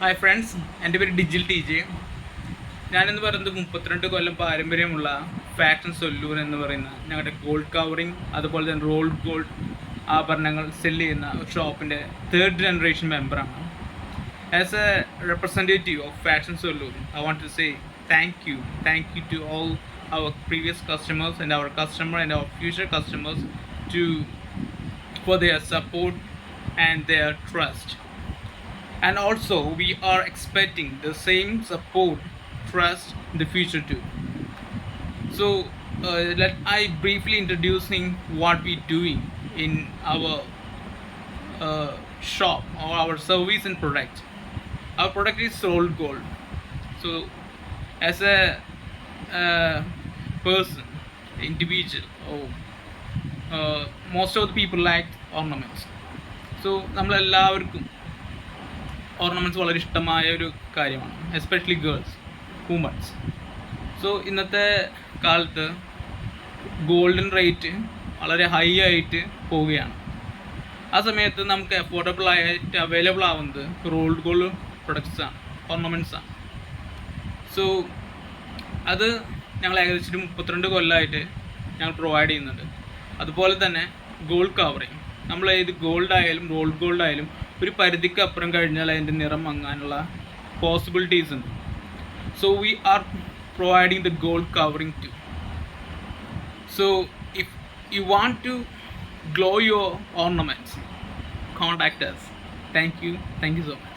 Hi friends, എൻ്റെ പേര് Dijil T J. ഞാനെന്ന് പറയുന്നത് 32 കൊല്ലം പാരമ്പര്യമുള്ള ഫാഷൻ സൊല്ലൂർ എന്ന് പറയുന്ന ഞങ്ങളുടെ ഗോൾഡ് കവറിങ് അതുപോലെ തന്നെ റോൾഡ് ഗോൾഡ് ആഭരണങ്ങൾ സെല്ല് ചെയ്യുന്ന ഒരു ഷോപ്പിൻ്റെ 3rd ജനറേഷൻ മെമ്പറാണ്. As A representative of Fashion Saloon, I want to say thank you to all our previous customers and our customer and our future customers for their support and their trust. And also we are expecting the same support, trust in the future too. So let I briefly introducing what we doing in our shop or our service and product. Our product is sold gold. So as a person, individual, or most of the people like ornaments. So നമ്മളെല്ലാവർക്കും ornaments വളരെ ഇഷ്ടമായ ഒരു കാര്യമാണ്, especially girls, women's. So ഇന്നത്തെ കാലത്ത് golden rate വളരെ high ആയിട്ട് പോവുകയാണ്. ആ സമയത്ത് നമുക്ക് അഫോർഡബിൾ ആയിട്ട് അവൈലബിൾ ആവുന്നത് റോൾഡ് ഗോൾഡ് പ്രൊഡക്ട്സാണ്, ഓർണമെൻറ്റ്സാണ്. സോ അത് ഞങ്ങൾ ഏകദേശം 32 കൊല്ലമായിട്ട് ഞങ്ങൾ പ്രൊവൈഡ് ചെയ്യുന്നുണ്ട്. അതുപോലെ തന്നെ ഗോൾഡ് കവറിങ്, നമ്മൾ ഏത് ഗോൾഡ് ആയാലും റോൾഡ് ഗോൾഡ് ആയാലും ഒരു പരിധിക്ക് അപ്പുറം കഴിഞ്ഞാൽ അതിൻ്റെ നിറം മങ്ങാനുള്ള പോസിബിലിറ്റീസ് ഉണ്ട്. So we are providing the gold covering too. So if you want to glow your ornaments, contact us. Thank you so much.